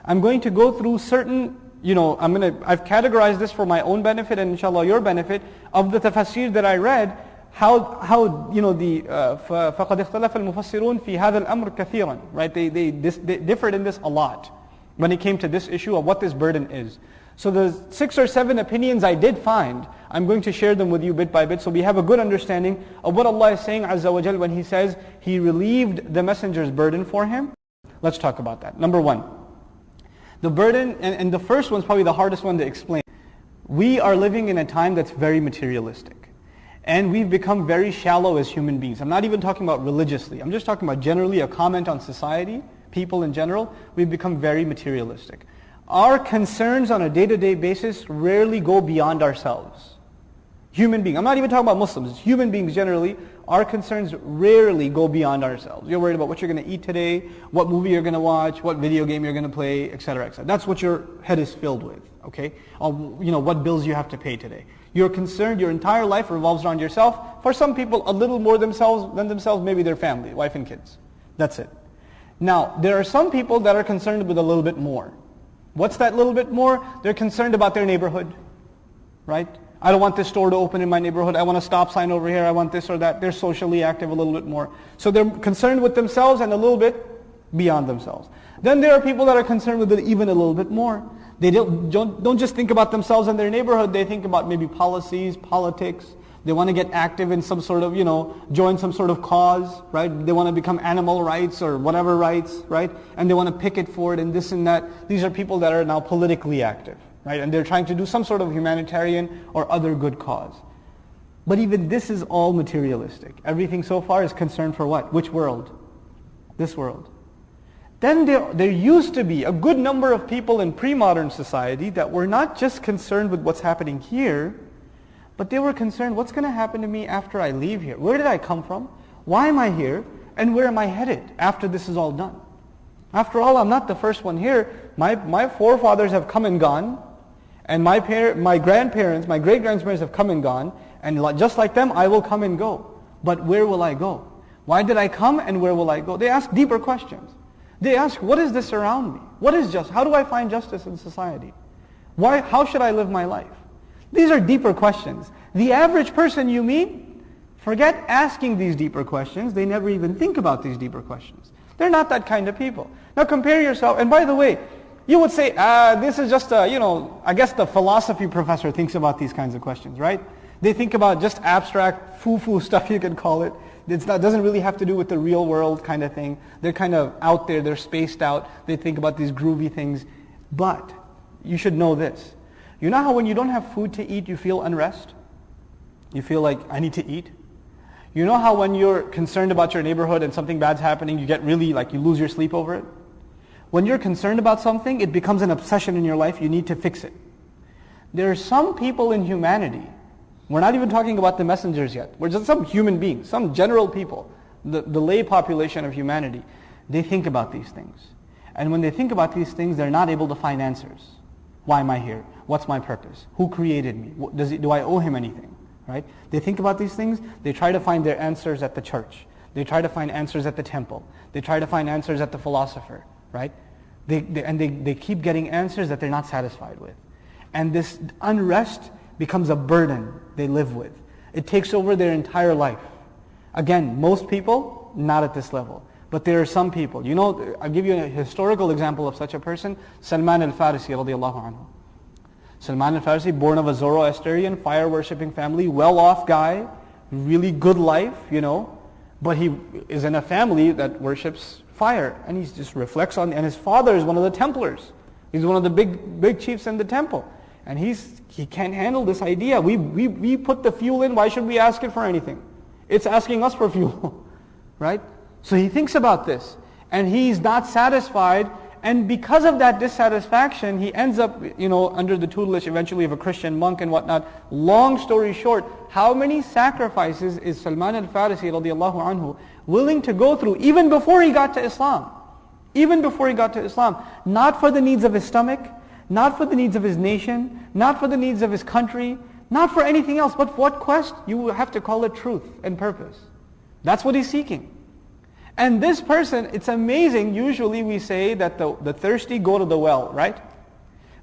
I'm going to go through certain, I've categorized this for my own benefit and inshallah your benefit, of the tafsir that I read, how فَقَدْ اخْتَلَفَ الْمُفَسِّرُونَ فِي هَذَا الْأَمْرِ كَثِيرًا, right? They differed in this a lot when it came to this issue of what this burden is. So the 6 or 7 opinions I did find, I'm going to share them with you bit by bit so we have a good understanding of what Allah is saying Azza wa Jal when He says He relieved the messenger's burden for him. Let's talk about that. Number 1, the burden, and the first one's probably the hardest one to explain. We are living in a time that's very materialistic. And we've become very shallow as human beings. I'm not even talking about religiously. I'm just talking about generally a comment on society, people in general. We've become very materialistic. Our concerns on a day-to-day basis rarely go beyond ourselves. Human beings, I'm not even talking about Muslims, human beings generally, our concerns rarely go beyond ourselves. You're worried about what you're going to eat today, what movie you're going to watch, what video game you're going to play, etc., etc. That's what your head is filled with, okay? Or, what bills you have to pay today. You're concerned, your entire life revolves around yourself. For some people, a little more than themselves, maybe their family, wife and kids. That's it. Now, there are some people that are concerned with a little bit more. What's that little bit more? They're concerned about their neighborhood, right? I don't want this store to open in my neighborhood. I want a stop sign over here. I want this or that. They're socially active a little bit more. So they're concerned with themselves and a little bit beyond themselves. Then there are people that are concerned with it even a little bit more. They don't just think about themselves and their neighborhood. They think about maybe policies, politics. They want to get active in some sort of, join some sort of cause, right? They want to become animal rights or whatever rights, right? And they want to picket for it and this and that. These are people that are now politically active, right? And they're trying to do some sort of humanitarian or other good cause. But even this is all materialistic. Everything so far is concerned for what? Which world? This world. Then there used to be a good number of people in pre-modern society that were not just concerned with what's happening here, but they were concerned, what's going to happen to me after I leave here? Where did I come from? Why am I here? And where am I headed after this is all done? After all, I'm not the first one here. My forefathers have come and gone, and my grandparents, my great-grandparents have come and gone, and just like them, I will come and go. But where will I go? Why did I come and where will I go? They ask deeper questions. They ask, what is this around me? What is justice? How do I find justice in society? How should I live my life? These are deeper questions. The average person you meet, forget asking these deeper questions. They never even think about these deeper questions. They're not that kind of people. Now compare yourself, and by the way, you would say, this is just I guess the philosophy professor thinks about these kinds of questions, right? They think about just abstract, foo-foo stuff, you could call it. It doesn't really have to do with the real world kind of thing. They're kind of out there, they're spaced out. They think about these groovy things. But you should know this. You know how when you don't have food to eat, you feel unrest? You feel like, I need to eat? You know how when you're concerned about your neighborhood and something bad's happening, you get really you lose your sleep over it? When you're concerned about something, it becomes an obsession in your life. You need to fix it. There are some people in humanity, we're not even talking about the messengers yet. We're just some human beings, some general people, the lay population of humanity. They think about these things. And when they think about these things, they're not able to find answers. Why am I here? What's my purpose? Who created me? Do I owe him anything? Right? They think about these things. They try to find their answers at the church. They try to find answers at the temple. They try to find answers at the philosopher. Right? They keep getting answers that they're not satisfied with. And this unrest becomes a burden they live with. It takes over their entire life. Again, most people, not at this level. But there are some people. I'll give you a historical example of such a person. Salman al-Farisi radiyallahu anhu. Salman al-Farisi, born of a Zoroastrian, fire-worshipping family, well-off guy, really good life, but he is in a family that worships fire, and he just reflects on, and his father is one of the Templars. He's one of the big chiefs in the temple. And he can't handle this idea. We put the fuel in, why should we ask it for anything? It's asking us for fuel, right? So he thinks about this, and he's not satisfied, and because of that dissatisfaction, he ends up, under the tutelage eventually of a Christian monk and whatnot. Long story short, how many sacrifices is Salman al-Farisi radiyallahu anhu willing to go through even before he got to Islam? Even before he got to Islam. Not for the needs of his stomach, not for the needs of his nation, not for the needs of his country, not for anything else, but what quest? You have to call it truth and purpose. That's what he's seeking. And this person, it's amazing, usually we say that the thirsty go to the well, right?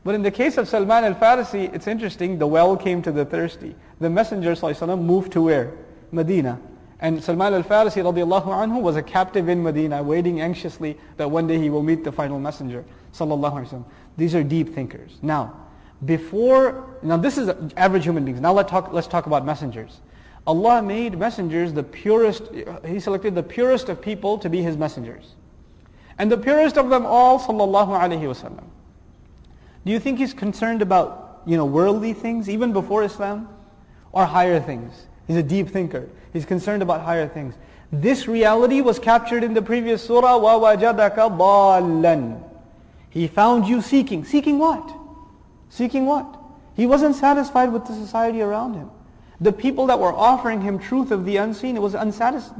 But in the case of Salman al-Farisi, it's interesting, the well came to the thirsty. The Messenger ﷺ moved to where? Medina. And Salman al-Farisi radiallahu anhu was a captive in Medina, waiting anxiously that one day he will meet the final Messenger sallallahu alaihi wasallam. These are deep thinkers. Now this is average human beings. Now let's talk about messengers. Allah made messengers the purest. He selected the purest of people to be His messengers. And the purest of them all, sallallahu alaihi wasallam. Do you think He's concerned about, worldly things, even before Islam? Or higher things? He's a deep thinker. He's concerned about higher things. This reality was captured in the previous surah, وَوَجَدَكَ ضَالًّا. He found you seeking. Seeking what? Seeking what? He wasn't satisfied with the society around him. The people that were offering him truth of the unseen, it was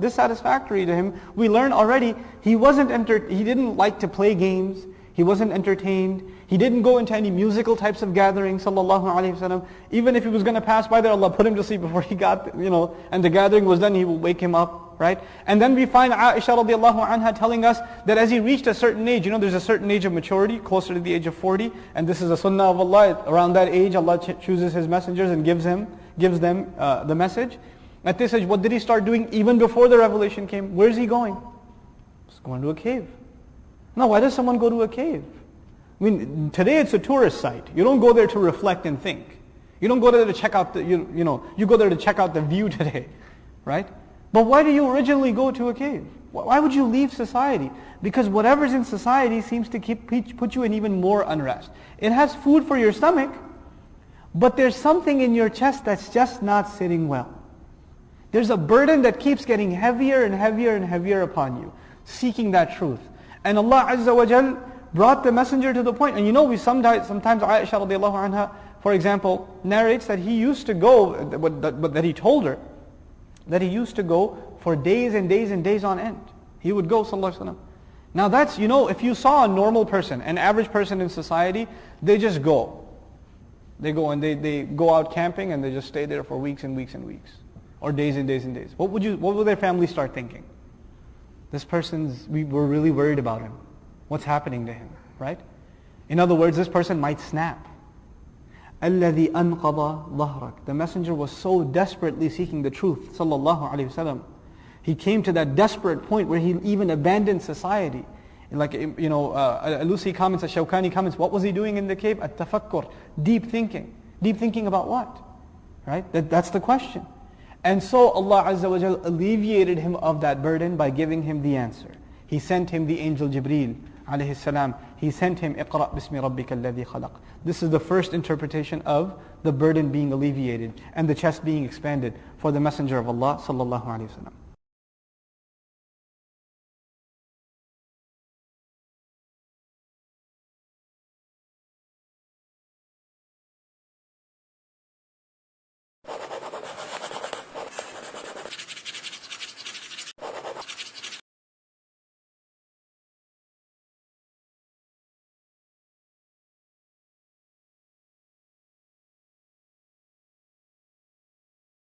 dissatisfactory to him. We learned already, he didn't like to play games. He wasn't entertained. He didn't go into any musical types of gatherings, sallallahu alaihi wasallam. Even if he was going to pass by there, Allah put him to sleep before he got, and the gathering was done, He will wake him up, right? And then we find Aisha radiallahu anha telling us that as he reached a certain age, there's a certain age of maturity, closer to the age of 40, and this is a sunnah of Allah. Around that age, Allah chooses His messengers and gives them the message. At this age, what did he start doing even before the revelation came? Where is he going? He's going to a cave. Now, why does someone go to a cave? Today it's a tourist site. You don't go there to reflect and think. You don't go there to check out you go there to check out the view today, right? But why do you originally go to a cave? Why would you leave society? Because whatever's in society seems to put you in even more unrest. It has food for your stomach, but there's something in your chest that's just not sitting well. There's a burden that keeps getting heavier and heavier and heavier upon you, seeking that truth. And Allah Azza wa Jal brought the messenger to the point. And we sometimes Aisha radiallahu anha, for example, narrates that he used to go, that he told her, that he used to go for days and days and days on end. He would go, sallallahu alaihi wasallam. Now that's, if you saw a normal person, an average person in society, they just go. They go and they go out camping and they just stay there for weeks and weeks and weeks. Or days and days and days. What would their family start thinking? This we're really worried about him. What's happening to him, right? In other words, this person might snap. الَّذِي أَنْقَضَ ظَهْرَكَ. The messenger was so desperately seeking the truth, sallallahu alaihi wasallam. He came to that desperate point where he even abandoned society. Like, Alusi comments, Shawkani comments, what was he doing in the cave? At-tafakkur, deep thinking. Deep thinking about what? Right? That's the question. And so Allah Azza wa Jal alleviated him of that burden by giving him the answer. He sent him the angel Jibreel alayhi salam. He sent him اقرأ بسم ربك الذي خلق. This is the first interpretation of the burden being alleviated and the chest being expanded for the Messenger of Allah sallallahu alaihi wasallam.